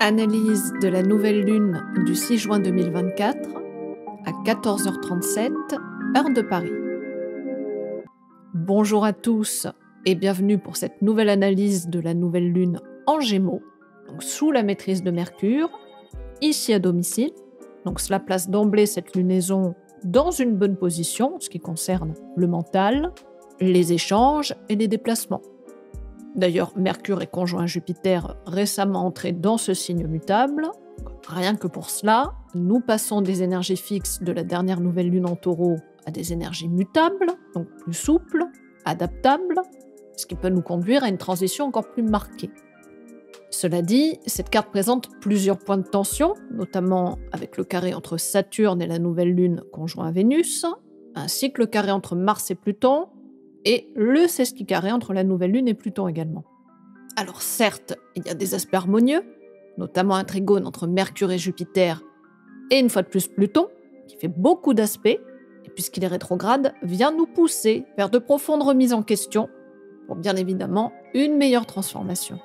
Analyse de la nouvelle lune du 6 juin 2024 à 14h37, heure de Paris. Bonjour à tous et bienvenue pour cette nouvelle analyse de la nouvelle lune en Gémeaux, donc sous la maîtrise de Mercure, ici à domicile. Donc cela place d'emblée cette lunaison dans une bonne position en ce qui concerne le mental, les échanges et les déplacements. D'ailleurs, Mercure est conjoint à Jupiter récemment entré dans ce signe mutable. Rien que pour cela, nous passons des énergies fixes de la dernière nouvelle lune en Taureau à des énergies mutables, donc plus souples, adaptables, ce qui peut nous conduire à une transition encore plus marquée. Cela dit, cette carte présente plusieurs points de tension, notamment avec le carré entre Saturne et la nouvelle lune conjoint à Vénus, ainsi que le carré entre Mars et Pluton, et le sesquicarré entre la nouvelle lune et Pluton également. Alors certes, il y a des aspects harmonieux, notamment un trigone entre Mercure et Jupiter, et une fois de plus Pluton, qui fait beaucoup d'aspects, et puisqu'il est rétrograde, vient nous pousser vers de profondes remises en question, pour bien évidemment une meilleure transformation.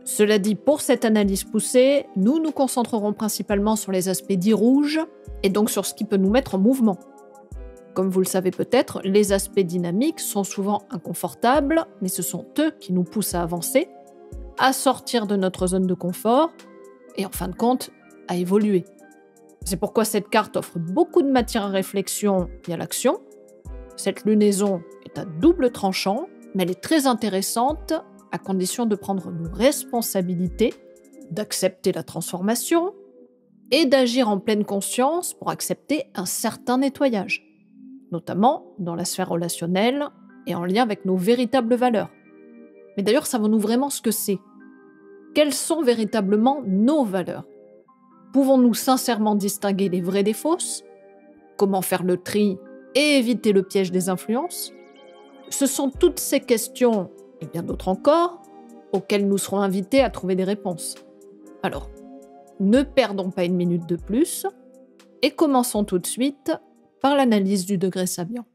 Cela dit, pour cette analyse poussée, nous nous concentrerons principalement sur les aspects dits rouges, et donc sur ce qui peut nous mettre en mouvement. Comme vous le savez peut-être, les aspects dynamiques sont souvent inconfortables, mais ce sont eux qui nous poussent à avancer, à sortir de notre zone de confort et en fin de compte, à évoluer. C'est pourquoi cette carte offre beaucoup de matière à réflexion et à l'action. Cette lunaison est à double tranchant, mais elle est très intéressante à condition de prendre nos responsabilités, d'accepter la transformation et d'agir en pleine conscience pour accepter un certain nettoyage, notamment dans la sphère relationnelle et en lien avec nos véritables valeurs. Mais d'ailleurs, savons-nous vraiment ce que c'est ? Quelles sont véritablement nos valeurs ? Pouvons-nous sincèrement distinguer les vraies des fausses ? Comment faire le tri et éviter le piège des influences ? Ce sont toutes ces questions, et bien d'autres encore, auxquelles nous serons invités à trouver des réponses. Alors, ne perdons pas une minute de plus et commençons tout de suite par l'analyse du degré Sabian.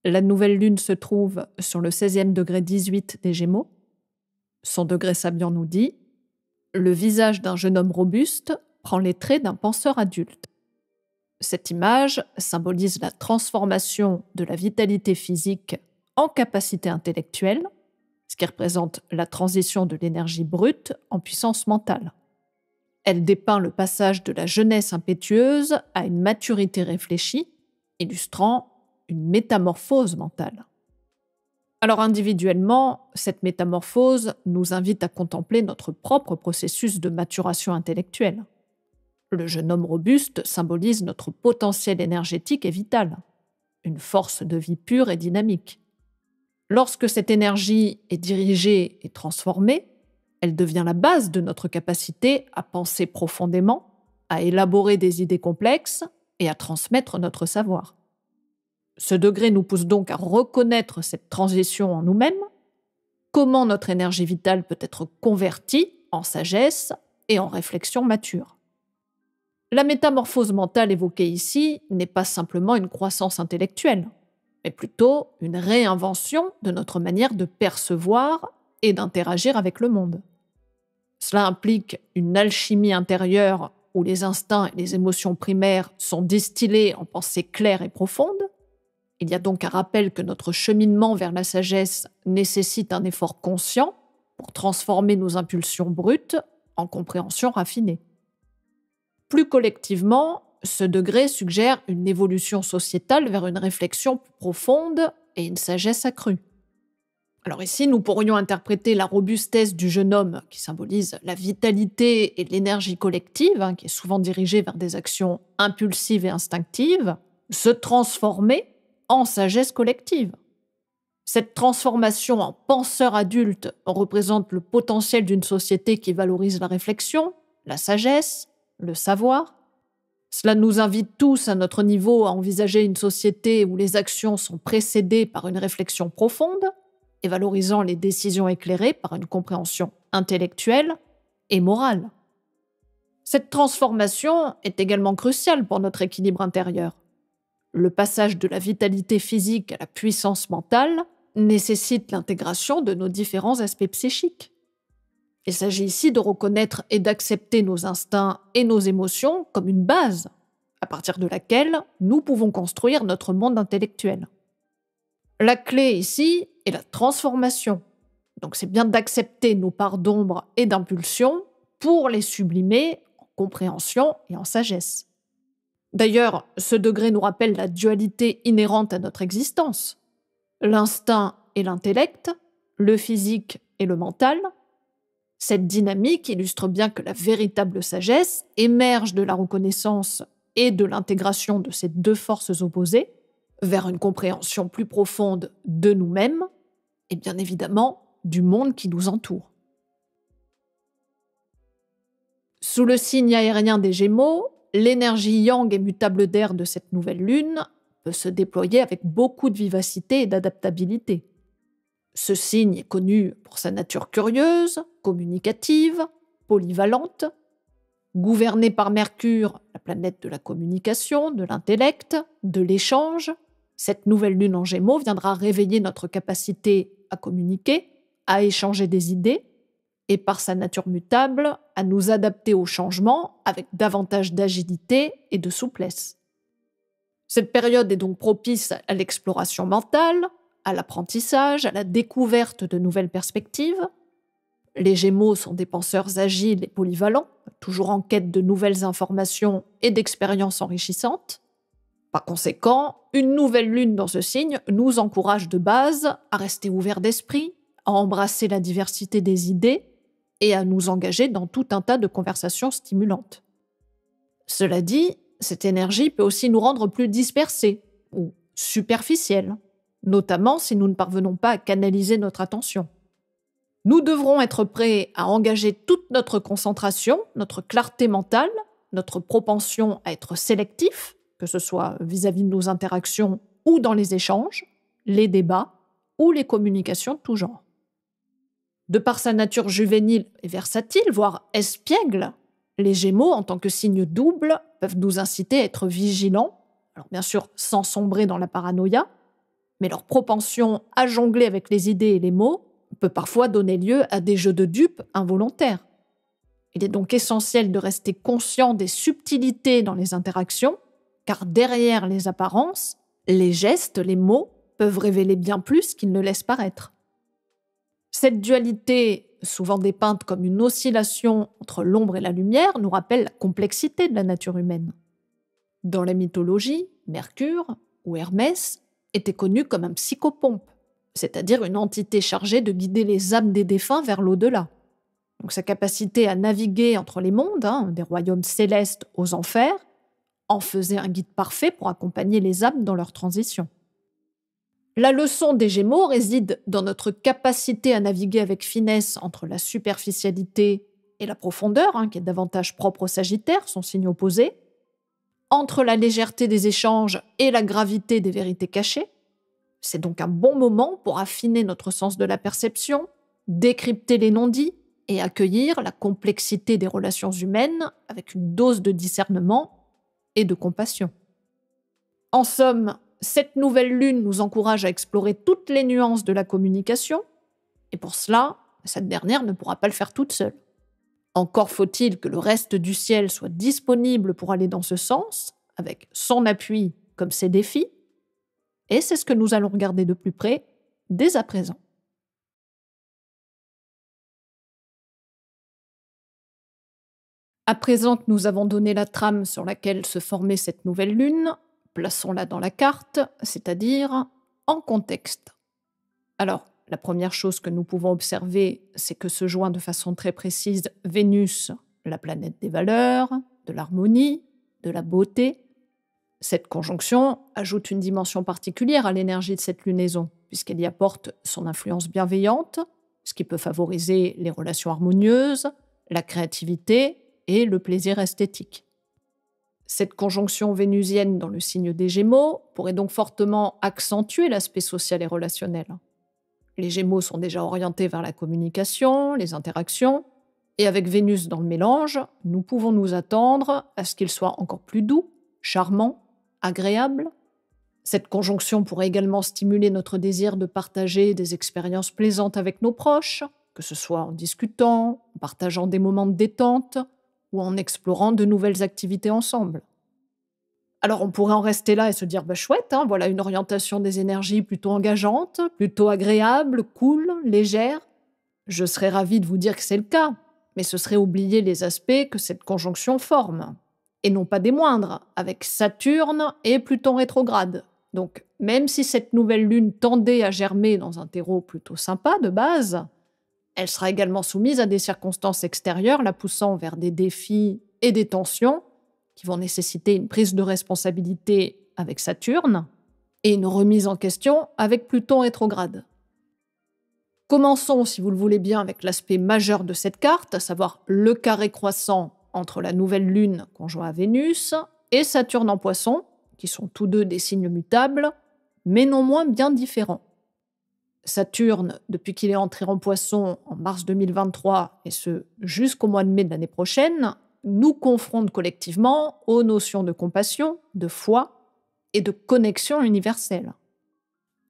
La nouvelle lune se trouve sur le 16e degré 18 des Gémeaux. Son degré Sabian nous dit « Le visage d'un jeune homme robuste prend les traits d'un penseur adulte ». Cette image symbolise la transformation de la vitalité physique en capacité intellectuelle, ce qui représente la transition de l'énergie brute en puissance mentale. Elle dépeint le passage de la jeunesse impétueuse à une maturité réfléchie, illustrant une métamorphose mentale. Alors individuellement, cette métamorphose nous invite à contempler notre propre processus de maturation intellectuelle. Le jeune homme robuste symbolise notre potentiel énergétique et vital, une force de vie pure et dynamique. Lorsque cette énergie est dirigée et transformée, elle devient la base de notre capacité à penser profondément, à élaborer des idées complexes et à transmettre notre savoir. Ce degré nous pousse donc à reconnaître cette transition en nous-mêmes, comment notre énergie vitale peut être convertie en sagesse et en réflexion mature. La métamorphose mentale évoquée ici n'est pas simplement une croissance intellectuelle, mais plutôt une réinvention de notre manière de percevoir et d'interagir avec le monde. Cela implique une alchimie intérieure où les instincts et les émotions primaires sont distillés en pensées claires et profondes. Il y a donc un rappel que notre cheminement vers la sagesse nécessite un effort conscient pour transformer nos impulsions brutes en compréhension raffinée. Plus collectivement, ce degré suggère une évolution sociétale vers une réflexion plus profonde et une sagesse accrue. Alors ici, nous pourrions interpréter la robustesse du jeune homme, qui symbolise la vitalité et l'énergie collective, qui est souvent dirigée vers des actions impulsives et instinctives, se transformer en sagesse collective. Cette transformation en penseur adulte représente le potentiel d'une société qui valorise la réflexion, la sagesse, le savoir. Cela nous invite tous à notre niveau à envisager une société où les actions sont précédées par une réflexion profonde et valorisant les décisions éclairées par une compréhension intellectuelle et morale. Cette transformation est également cruciale pour notre équilibre intérieur. Le passage de la vitalité physique à la puissance mentale nécessite l'intégration de nos différents aspects psychiques. Il s'agit ici de reconnaître et d'accepter nos instincts et nos émotions comme une base, à partir de laquelle nous pouvons construire notre monde intellectuel. La clé ici est la transformation. Donc c'est bien d'accepter nos parts d'ombre et d'impulsion pour les sublimer en compréhension et en sagesse. D'ailleurs, ce degré nous rappelle la dualité inhérente à notre existence. L'instinct et l'intellect, le physique et le mental. Cette dynamique illustre bien que la véritable sagesse émerge de la reconnaissance et de l'intégration de ces deux forces opposées vers une compréhension plus profonde de nous-mêmes et bien évidemment du monde qui nous entoure. Sous le signe aérien des Gémeaux, l'énergie yang et mutable d'air de cette nouvelle lune peut se déployer avec beaucoup de vivacité et d'adaptabilité. Ce signe est connu pour sa nature curieuse, communicative, polyvalente. Gouverné par Mercure, la planète de la communication, de l'intellect, de l'échange, cette nouvelle lune en Gémeaux viendra réveiller notre capacité à communiquer, à échanger des idées, et par sa nature mutable, à nous adapter aux changements avec davantage d'agilité et de souplesse. Cette période est donc propice à l'exploration mentale, à l'apprentissage, à la découverte de nouvelles perspectives. Les Gémeaux sont des penseurs agiles et polyvalents, toujours en quête de nouvelles informations et d'expériences enrichissantes. Par conséquent, une nouvelle lune dans ce signe nous encourage de base à rester ouverts d'esprit, à embrasser la diversité des idées et à nous engager dans tout un tas de conversations stimulantes. Cela dit, cette énergie peut aussi nous rendre plus dispersés ou superficiels, notamment si nous ne parvenons pas à canaliser notre attention. Nous devrons être prêts à engager toute notre concentration, notre clarté mentale, notre propension à être sélectif, que ce soit vis-à-vis de nos interactions ou dans les échanges, les débats ou les communications de tout genre. De par sa nature juvénile et versatile, voire espiègle, les Gémeaux, en tant que signe double, peuvent nous inciter à être vigilants, alors bien sûr sans sombrer dans la paranoïa, mais leur propension à jongler avec les idées et les mots peut parfois donner lieu à des jeux de dupes involontaires. Il est donc essentiel de rester conscient des subtilités dans les interactions, car derrière les apparences, les gestes, les mots peuvent révéler bien plus qu'ils ne laissent paraître. Cette dualité, souvent dépeinte comme une oscillation entre l'ombre et la lumière, nous rappelle la complexité de la nature humaine. Dans la mythologie, Mercure, ou Hermès, était connu comme un psychopompe, c'est-à-dire une entité chargée de guider les âmes des défunts vers l'au-delà. Donc sa capacité à naviguer entre les mondes, des royaumes célestes aux enfers, en faisait un guide parfait pour accompagner les âmes dans leur transition. La leçon des Gémeaux réside dans notre capacité à naviguer avec finesse entre la superficialité et la profondeur, qui est davantage propre au Sagittaire, son signe opposé, entre la légèreté des échanges et la gravité des vérités cachées. C'est donc un bon moment pour affiner notre sens de la perception, décrypter les non-dits et accueillir la complexité des relations humaines avec une dose de discernement et de compassion. En somme, cette nouvelle lune nous encourage à explorer toutes les nuances de la communication, et pour cela, cette dernière ne pourra pas le faire toute seule. Encore faut-il que le reste du ciel soit disponible pour aller dans ce sens, avec son appui comme ses défis, et c'est ce que nous allons regarder de plus près dès à présent. À présent que nous avons donné la trame sur laquelle se formait cette nouvelle lune, plaçons-la dans la carte, c'est-à-dire en contexte. Alors, la première chose que nous pouvons observer, c'est que se joint de façon très précise Vénus, la planète des valeurs, de l'harmonie, de la beauté. Cette conjonction ajoute une dimension particulière à l'énergie de cette lunaison, puisqu'elle y apporte son influence bienveillante, ce qui peut favoriser les relations harmonieuses, la créativité et le plaisir esthétique. Cette conjonction vénusienne dans le signe des Gémeaux pourrait donc fortement accentuer l'aspect social et relationnel. Les Gémeaux sont déjà orientés vers la communication, les interactions, et avec Vénus dans le mélange, nous pouvons nous attendre à ce qu'il soit encore plus doux, charmant, agréable. Cette conjonction pourrait également stimuler notre désir de partager des expériences plaisantes avec nos proches, que ce soit en discutant, en partageant des moments de détente ou en explorant de nouvelles activités ensemble. Alors on pourrait en rester là et se dire, bah chouette, hein, voilà une orientation des énergies plutôt engageante, plutôt agréable, cool, légère. Je serais ravie de vous dire que c'est le cas, mais ce serait oublier les aspects que cette conjonction forme. Et non pas des moindres, avec Saturne et Pluton rétrograde. Donc même si cette nouvelle lune tendait à germer dans un terreau plutôt sympa de base, elle sera également soumise à des circonstances extérieures la poussant vers des défis et des tensions qui vont nécessiter une prise de responsabilité avec Saturne et une remise en question avec Pluton rétrograde. Commençons, si vous le voulez bien, avec l'aspect majeur de cette carte, à savoir le carré croissant entre la nouvelle lune conjoint à Vénus et Saturne en Poisson, qui sont tous deux des signes mutables, mais non moins bien différents. Saturne, depuis qu'il est entré en Poisson en mars 2023, et ce jusqu'au mois de mai de l'année prochaine, nous confronte collectivement aux notions de compassion, de foi et de connexion universelle.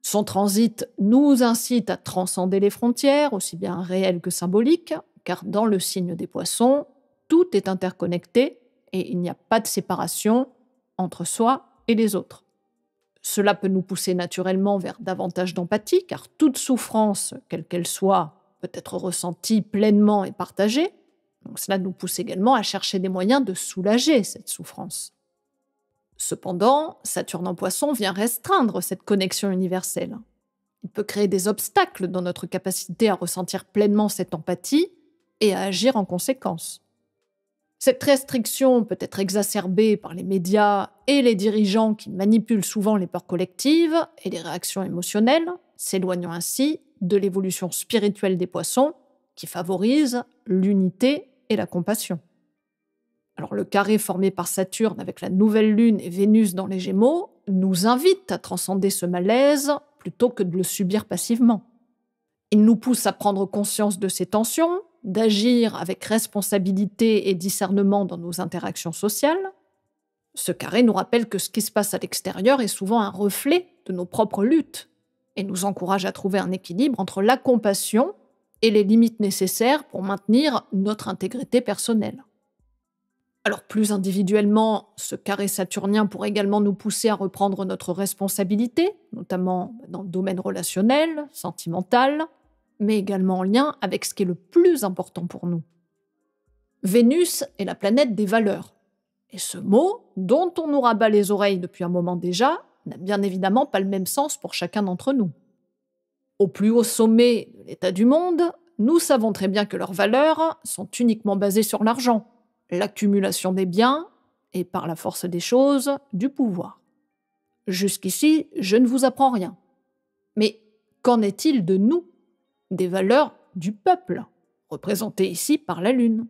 Son transit nous incite à transcender les frontières, aussi bien réelles que symboliques, car dans le signe des Poissons, tout est interconnecté et il n'y a pas de séparation entre soi et les autres. Cela peut nous pousser naturellement vers davantage d'empathie, car toute souffrance, quelle qu'elle soit, peut être ressentie pleinement et partagée. Donc cela nous pousse également à chercher des moyens de soulager cette souffrance. Cependant, Saturne en Poisson vient restreindre cette connexion universelle. Il peut créer des obstacles dans notre capacité à ressentir pleinement cette empathie et à agir en conséquence. Cette restriction peut être exacerbée par les médias et les dirigeants qui manipulent souvent les peurs collectives et les réactions émotionnelles, s'éloignant ainsi de l'évolution spirituelle des Poissons qui favorise l'unité et la compassion. Alors le carré formé par Saturne avec la nouvelle lune et Vénus dans les Gémeaux nous invite à transcender ce malaise plutôt que de le subir passivement. Il nous pousse à prendre conscience de ces tensions, d'agir avec responsabilité et discernement dans nos interactions sociales. Ce carré nous rappelle que ce qui se passe à l'extérieur est souvent un reflet de nos propres luttes et nous encourage à trouver un équilibre entre la compassion et les limites nécessaires pour maintenir notre intégrité personnelle. Alors plus individuellement, ce carré saturnien pourrait également nous pousser à reprendre notre responsabilité, notamment dans le domaine relationnel, sentimental, mais également en lien avec ce qui est le plus important pour nous. Vénus est la planète des valeurs. Et ce mot, dont on nous rabat les oreilles depuis un moment déjà, n'a bien évidemment pas le même sens pour chacun d'entre nous. Au plus haut sommet de l'état du monde, nous savons très bien que leurs valeurs sont uniquement basées sur l'argent, l'accumulation des biens et, par la force des choses, du pouvoir. Jusqu'ici, je ne vous apprends rien. Mais qu'en est-il de nous, des valeurs du peuple, représentées ici par la Lune?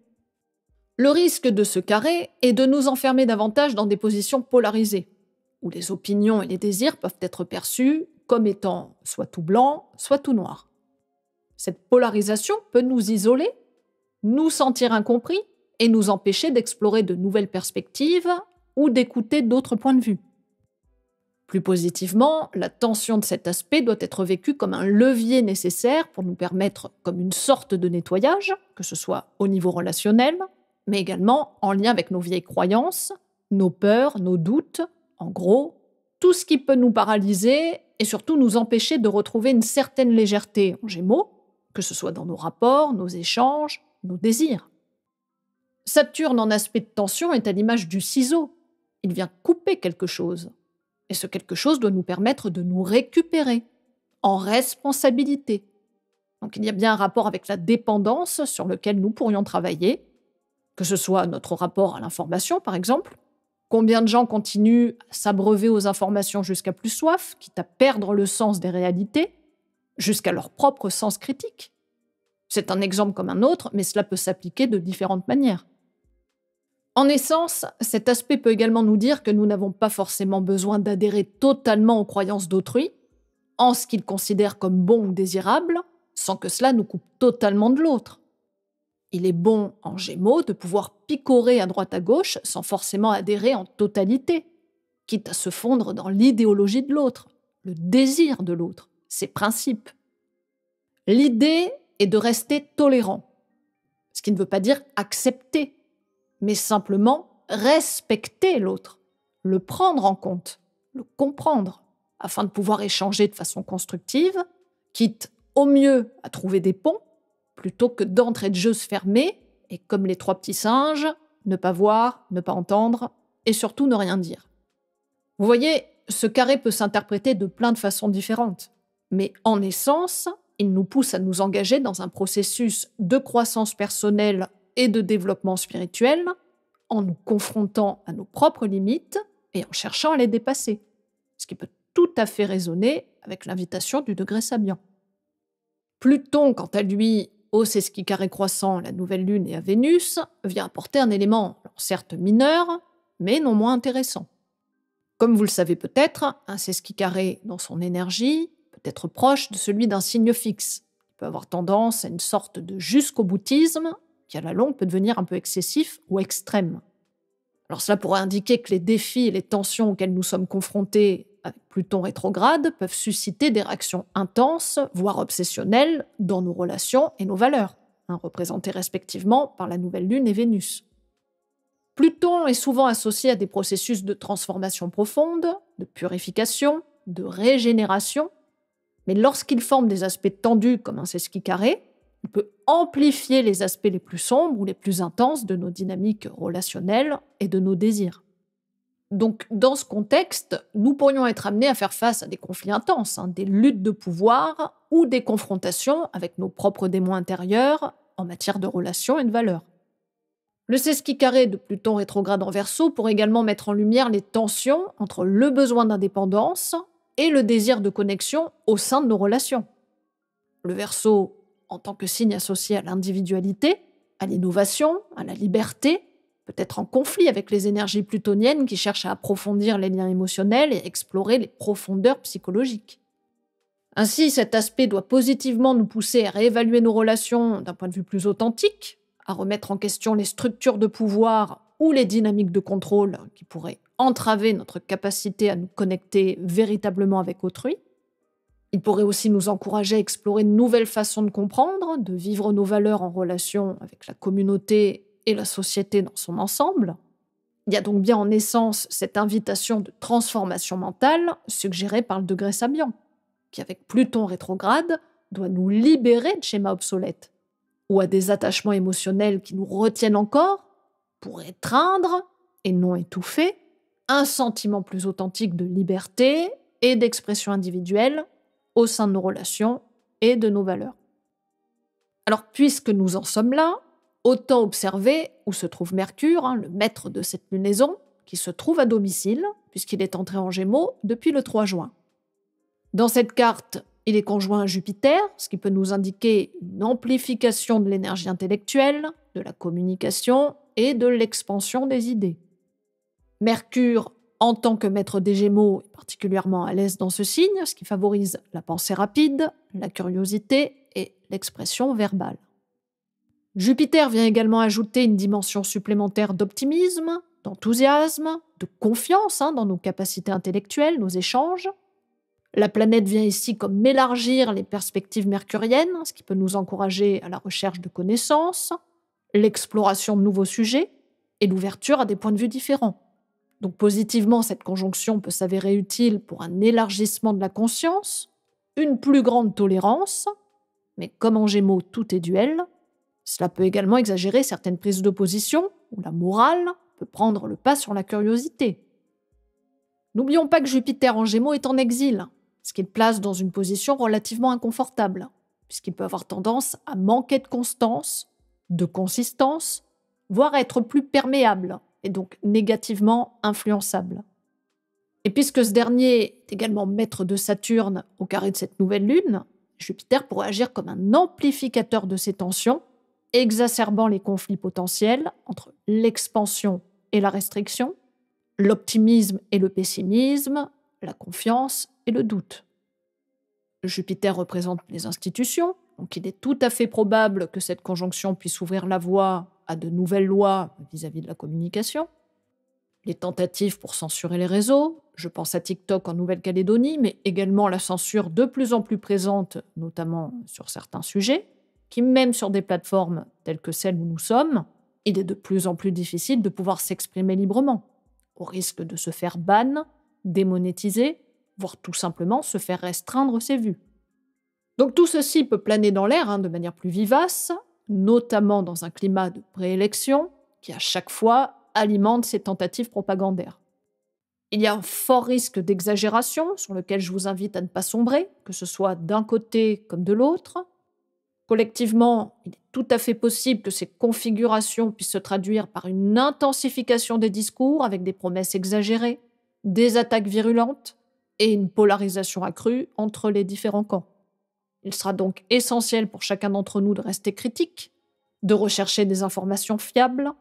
Le risque de ce carré est de nous enfermer davantage dans des positions polarisées, où les opinions et les désirs peuvent être perçus comme étant soit tout blanc, soit tout noir. Cette polarisation peut nous isoler, nous sentir incompris et nous empêcher d'explorer de nouvelles perspectives ou d'écouter d'autres points de vue. Plus positivement, la tension de cet aspect doit être vécue comme un levier nécessaire pour nous permettre comme une sorte de nettoyage, que ce soit au niveau relationnel, mais également en lien avec nos vieilles croyances, nos peurs, nos doutes, en gros, tout ce qui peut nous paralyser et surtout nous empêcher de retrouver une certaine légèreté en Gémeaux, que ce soit dans nos rapports, nos échanges, nos désirs. Saturne en aspect de tension est à l'image du ciseau. Il vient couper quelque chose. Et ce quelque chose doit nous permettre de nous récupérer, en responsabilité. Donc il y a bien un rapport avec la dépendance sur lequel nous pourrions travailler, que ce soit notre rapport à l'information par exemple. Combien de gens continuent à s'abreuver aux informations jusqu'à plus soif, quitte à perdre le sens des réalités, jusqu'à leur propre sens critique? C'est un exemple comme un autre, mais cela peut s'appliquer de différentes manières. En essence, cet aspect peut également nous dire que nous n'avons pas forcément besoin d'adhérer totalement aux croyances d'autrui, en ce qu'ils considèrent comme bon ou désirable, sans que cela nous coupe totalement de l'autre. Il est bon, en Gémeaux, de pouvoir picorer à droite à gauche sans forcément adhérer en totalité, quitte à se fondre dans l'idéologie de l'autre, le désir de l'autre, ses principes. L'idée est de rester tolérant, ce qui ne veut pas dire accepter, mais simplement respecter l'autre, le prendre en compte, le comprendre, afin de pouvoir échanger de façon constructive, quitte au mieux à trouver des ponts, plutôt que d'entrée de jeu se fermer et, comme les trois petits singes, ne pas voir, ne pas entendre et surtout ne rien dire. Vous voyez, ce carré peut s'interpréter de plein de façons différentes, mais en essence, il nous pousse à nous engager dans un processus de croissance personnelle et de développement spirituel en nous confrontant à nos propres limites et en cherchant à les dépasser, ce qui peut tout à fait résonner avec l'invitation du degré Sabian. Pluton, quant à lui, au sesqui carré croissant à la nouvelle lune et à Vénus, vient apporter un élément, certes mineur, mais non moins intéressant. Comme vous le savez peut-être, un sesqui carré dans son énergie peut être proche de celui d'un signe fixe. Il peut avoir tendance à une sorte de jusqu'au-boutisme qui à la longue peut devenir un peu excessif ou extrême. Alors cela pourrait indiquer que les défis et les tensions auxquels nous sommes confrontés avec Pluton rétrograde peuvent susciter des réactions intenses, voire obsessionnelles, dans nos relations et nos valeurs, représentées respectivement par la nouvelle lune et Vénus. Pluton est souvent associé à des processus de transformation profonde, de purification, de régénération, mais lorsqu'il forme des aspects tendus comme un sesqui carré, il peut amplifier les aspects les plus sombres ou les plus intenses de nos dynamiques relationnelles et de nos désirs. Donc, dans ce contexte, nous pourrions être amenés à faire face à des conflits intenses, des luttes de pouvoir ou des confrontations avec nos propres démons intérieurs en matière de relations et de valeurs. Le sesqui carré de Pluton rétrograde en Verseau pourrait également mettre en lumière les tensions entre le besoin d'indépendance et le désir de connexion au sein de nos relations. Le Verseau, en tant que signe associé à l'individualité, à l'innovation, à la liberté, peut être en conflit avec les énergies plutoniennes qui cherchent à approfondir les liens émotionnels et explorer les profondeurs psychologiques. Ainsi, cet aspect doit positivement nous pousser à réévaluer nos relations d'un point de vue plus authentique, à remettre en question les structures de pouvoir ou les dynamiques de contrôle qui pourraient entraver notre capacité à nous connecter véritablement avec autrui. Il pourrait aussi nous encourager à explorer de nouvelles façons de comprendre, de vivre nos valeurs en relation avec la communauté et la société dans son ensemble. Il y a donc bien en essence cette invitation de transformation mentale suggérée par le degré Sabian, qui avec Pluton rétrograde doit nous libérer de schémas obsolètes, ou à des attachements émotionnels qui nous retiennent encore, pour étreindre, et non étouffer, un sentiment plus authentique de liberté et d'expression individuelle au sein de nos relations et de nos valeurs. Alors, puisque nous en sommes là, autant observer où se trouve Mercure, le maître de cette lunaison, qui se trouve à domicile, puisqu'il est entré en Gémeaux depuis le 3 juin. Dans cette carte, il est conjoint à Jupiter, ce qui peut nous indiquer une amplification de l'énergie intellectuelle, de la communication et de l'expansion des idées. Mercure, en tant que maître des Gémeaux, est particulièrement à l'aise dans ce signe, ce qui favorise la pensée rapide, la curiosité et l'expression verbale. Jupiter vient également ajouter une dimension supplémentaire d'optimisme, d'enthousiasme, de confiance dans nos capacités intellectuelles, nos échanges. La planète vient ici comme élargir les perspectives mercuriennes, ce qui peut nous encourager à la recherche de connaissances, l'exploration de nouveaux sujets et l'ouverture à des points de vue différents. Donc positivement, cette conjonction peut s'avérer utile pour un élargissement de la conscience, une plus grande tolérance, mais comme en Gémeaux tout est duel, cela peut également exagérer certaines prises de position où la morale peut prendre le pas sur la curiosité. N'oublions pas que Jupiter en Gémeaux est en exil, ce qui le place dans une position relativement inconfortable, puisqu'il peut avoir tendance à manquer de constance, de consistance, voire à être plus perméable, et donc négativement influençable. Et puisque ce dernier est également maître de Saturne au carré de cette nouvelle lune, Jupiter pourrait agir comme un amplificateur de ces tensions, exacerbant les conflits potentiels entre l'expansion et la restriction, l'optimisme et le pessimisme, la confiance et le doute. Jupiter représente les institutions, donc il est tout à fait probable que cette conjonction puisse ouvrir la voie à de nouvelles lois vis-à-vis de la communication. Les tentatives pour censurer les réseaux, Je pense à TikTok en Nouvelle-Calédonie, mais également à la censure de plus en plus présente, notamment sur certains sujets, qui même sur des plateformes telles que celles où nous sommes, il est de plus en plus difficile de pouvoir s'exprimer librement, au risque de se faire ban, démonétiser, voire tout simplement se faire restreindre ses vues. Donc tout ceci peut planer dans l'air de manière plus vivace, notamment dans un climat de préélection qui à chaque fois alimente ces tentatives propagandaires. Il y a un fort risque d'exagération sur lequel je vous invite à ne pas sombrer, que ce soit d'un côté comme de l'autre. Collectivement, il est tout à fait possible que ces configurations puissent se traduire par une intensification des discours avec des promesses exagérées, des attaques virulentes et une polarisation accrue entre les différents camps. Il sera donc essentiel pour chacun d'entre nous de rester critique, de rechercher des informations fiables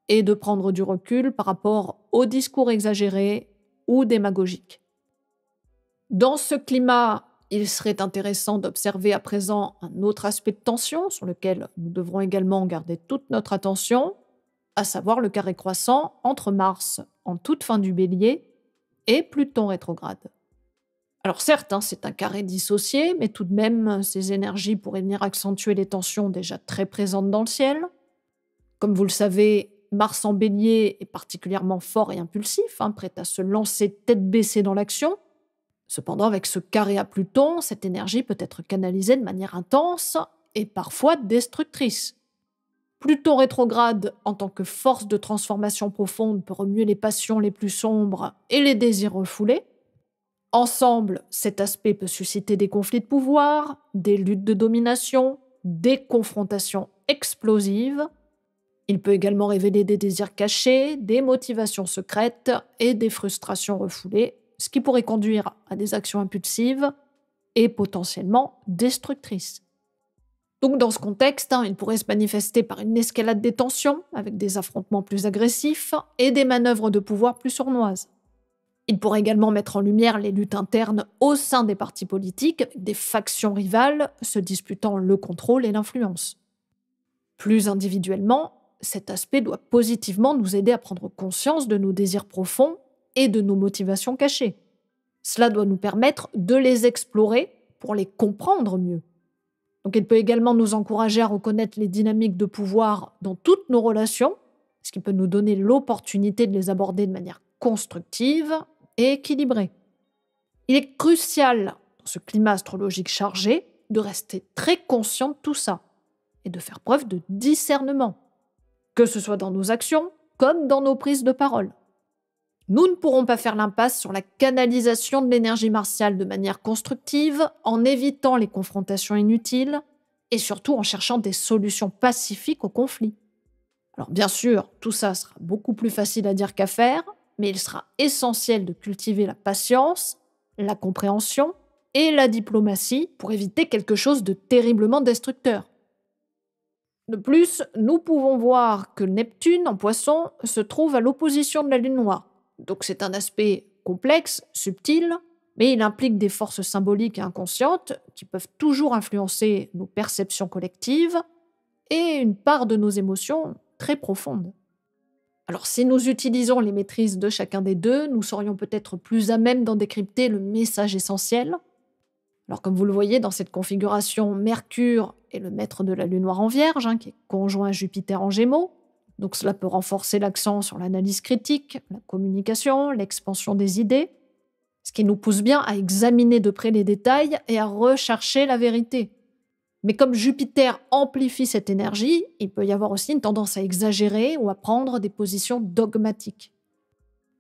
et de prendre du recul par rapport aux discours exagérés ou démagogiques. Dans ce climat, il serait intéressant d'observer à présent un autre aspect de tension sur lequel nous devrons également garder toute notre attention, à savoir le carré croissant entre Mars en toute fin du Bélier et Pluton rétrograde. Alors certes, c'est un carré dissocié, mais tout de même, ces énergies pourraient venir accentuer les tensions déjà très présentes dans le ciel. Comme vous le savez, Mars en Bélier est particulièrement fort et impulsif, prêt à se lancer tête baissée dans l'action. Cependant, avec ce carré à Pluton, cette énergie peut être canalisée de manière intense et parfois destructrice. Pluton rétrograde, en tant que force de transformation profonde, peut remuer les passions les plus sombres et les désirs refoulés. Ensemble, cet aspect peut susciter des conflits de pouvoir, des luttes de domination, des confrontations explosives. Il peut également révéler des désirs cachés, des motivations secrètes et des frustrations refoulées, ce qui pourrait conduire à des actions impulsives et potentiellement destructrices. Donc dans ce contexte, il pourrait se manifester par une escalade des tensions, avec des affrontements plus agressifs et des manœuvres de pouvoir plus sournoises. Il pourrait également mettre en lumière les luttes internes au sein des partis politiques, avec des factions rivales se disputant le contrôle et l'influence. Plus individuellement, cet aspect doit positivement nous aider à prendre conscience de nos désirs profonds et de nos motivations cachées. Cela doit nous permettre de les explorer pour les comprendre mieux. Donc il peut également nous encourager à reconnaître les dynamiques de pouvoir dans toutes nos relations, ce qui peut nous donner l'opportunité de les aborder de manière constructive et équilibrée. Il est crucial, dans ce climat astrologique chargé, de rester très conscient de tout ça et de faire preuve de discernement, que ce soit dans nos actions comme dans nos prises de parole. Nous ne pourrons pas faire l'impasse sur la canalisation de l'énergie martiale de manière constructive en évitant les confrontations inutiles et surtout en cherchant des solutions pacifiques aux conflits. Alors bien sûr, tout ça sera beaucoup plus facile à dire qu'à faire, mais il sera essentiel de cultiver la patience, la compréhension et la diplomatie pour éviter quelque chose de terriblement destructeur. De plus, nous pouvons voir que Neptune, en Poisson, se trouve à l'opposition de la Lune noire. Donc c'est un aspect complexe, subtil, mais il implique des forces symboliques et inconscientes qui peuvent toujours influencer nos perceptions collectives et une part de nos émotions très profonde. Alors si nous utilisons les maîtrises de chacun des deux, nous serions peut-être plus à même d'en décrypter le message essentiel. Alors comme vous le voyez dans cette configuration, Mercure est le maître de la Lune noire en Vierge, qui est conjoint à Jupiter en Gémeaux. Donc cela peut renforcer l'accent sur l'analyse critique, la communication, l'expansion des idées, ce qui nous pousse bien à examiner de près les détails et à rechercher la vérité. Mais comme Jupiter amplifie cette énergie, il peut y avoir aussi une tendance à exagérer ou à prendre des positions dogmatiques.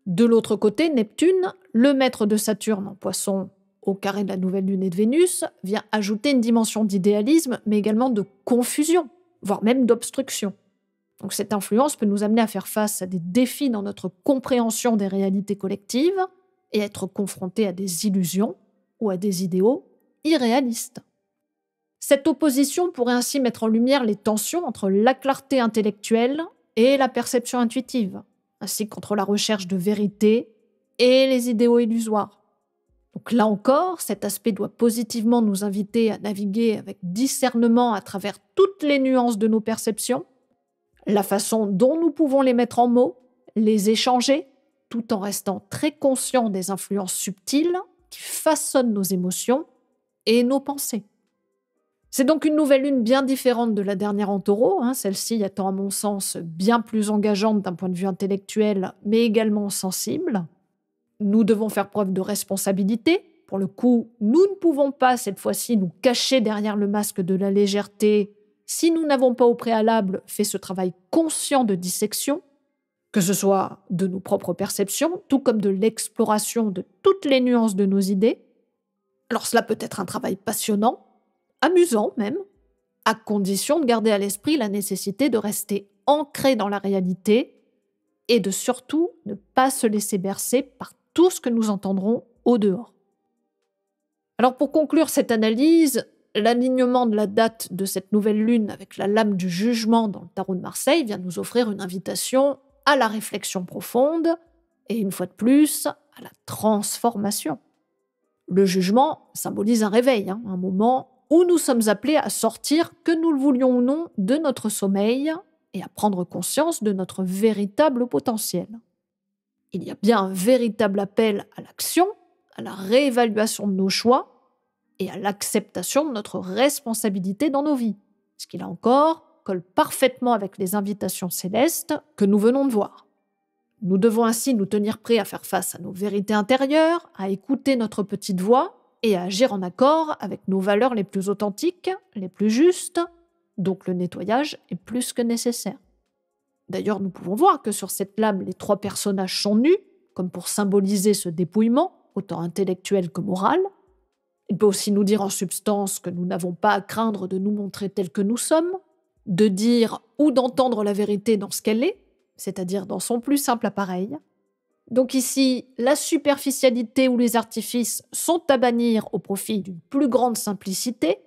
De l'autre côté, Neptune, le maître de Saturne en Poisson au carré de la nouvelle lune et de Vénus, vient ajouter une dimension d'idéalisme, mais également de confusion, voire même d'obstruction. Donc cette influence peut nous amener à faire face à des défis dans notre compréhension des réalités collectives et être confrontés à des illusions ou à des idéaux irréalistes. Cette opposition pourrait ainsi mettre en lumière les tensions entre la clarté intellectuelle et la perception intuitive, ainsi qu'entre la recherche de vérité et les idéaux illusoires. Donc là encore, cet aspect doit positivement nous inviter à naviguer avec discernement à travers toutes les nuances de nos perceptions, la façon dont nous pouvons les mettre en mots, les échanger tout en restant très conscient des influences subtiles qui façonnent nos émotions et nos pensées. C'est donc une nouvelle lune bien différente de la dernière en Taureau, celle-ci étant à mon sens bien plus engageante d'un point de vue intellectuel, mais également sensible. Nous devons faire preuve de responsabilité. Pour le coup, nous ne pouvons pas cette fois-ci nous cacher derrière le masque de la légèreté si nous n'avons pas au préalable fait ce travail conscient de dissection, que ce soit de nos propres perceptions, tout comme de l'exploration de toutes les nuances de nos idées. Alors cela peut être un travail passionnant, amusant même, à condition de garder à l'esprit la nécessité de rester ancré dans la réalité et de surtout ne pas se laisser bercer par tout ce que nous entendrons au dehors. Alors pour conclure cette analyse, l'alignement de la date de cette nouvelle lune avec la lame du jugement dans le tarot de Marseille vient nous offrir une invitation à la réflexion profonde et une fois de plus à la transformation. Le jugement symbolise un réveil, un moment où nous sommes appelés à sortir, que nous le voulions ou non, de notre sommeil et à prendre conscience de notre véritable potentiel. Il y a bien un véritable appel à l'action, à la réévaluation de nos choix et à l'acceptation de notre responsabilité dans nos vies. Ce qui, là encore, colle parfaitement avec les invitations célestes que nous venons de voir. Nous devons ainsi nous tenir prêts à faire face à nos vérités intérieures, à écouter notre petite voix et à agir en accord avec nos valeurs les plus authentiques, les plus justes, donc le nettoyage est plus que nécessaire. D'ailleurs, nous pouvons voir que sur cette lame, les 3 personnages sont nus, comme pour symboliser ce dépouillement, autant intellectuel que moral. Il peut aussi nous dire en substance que nous n'avons pas à craindre de nous montrer tels que nous sommes, de dire ou d'entendre la vérité dans ce qu'elle est, c'est-à-dire dans son plus simple appareil. Donc ici, la superficialité ou les artifices sont à bannir au profit d'une plus grande simplicité,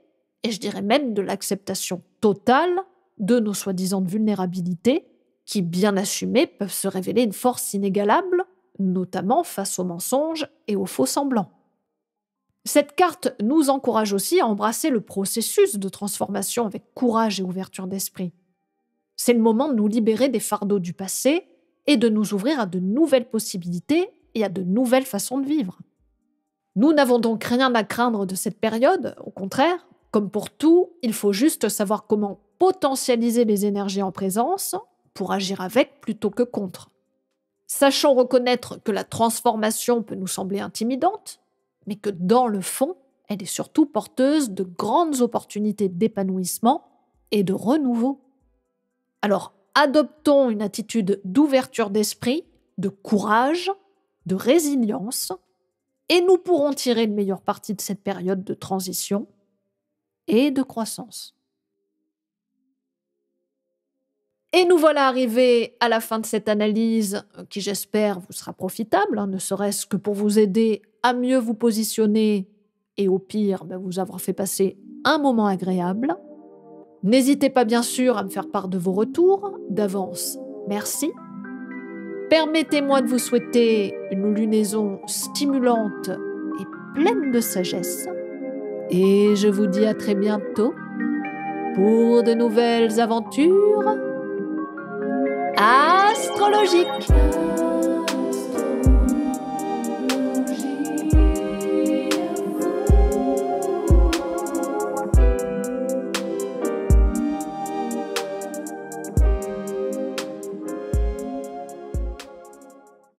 et je dirais même de l'acceptation totale de nos soi-disant vulnérabilités, qui, bien assumées, peuvent se révéler une force inégalable, notamment face aux mensonges et aux faux-semblants. Cette carte nous encourage aussi à embrasser le processus de transformation avec courage et ouverture d'esprit. C'est le moment de nous libérer des fardeaux du passé et de nous ouvrir à de nouvelles possibilités et à de nouvelles façons de vivre. Nous n'avons donc rien à craindre de cette période, au contraire, comme pour tout, il faut juste savoir comment potentialiser les énergies en présence pour agir avec plutôt que contre. Sachons reconnaître que la transformation peut nous sembler intimidante, mais que dans le fond, elle est surtout porteuse de grandes opportunités d'épanouissement et de renouveau. Alors, adoptons une attitude d'ouverture d'esprit, de courage, de résilience, et nous pourrons tirer le meilleur parti de cette période de transition et de croissance. Et nous voilà arrivés à la fin de cette analyse qui, j'espère, vous sera profitable, ne serait-ce que pour vous aider à mieux vous positionner et au pire, vous avoir fait passer un moment agréable. N'hésitez pas bien sûr à me faire part de vos retours. D'avance, merci. Permettez-moi de vous souhaiter une lunaison stimulante et pleine de sagesse. Et je vous dis à très bientôt pour de nouvelles aventures astrologiques.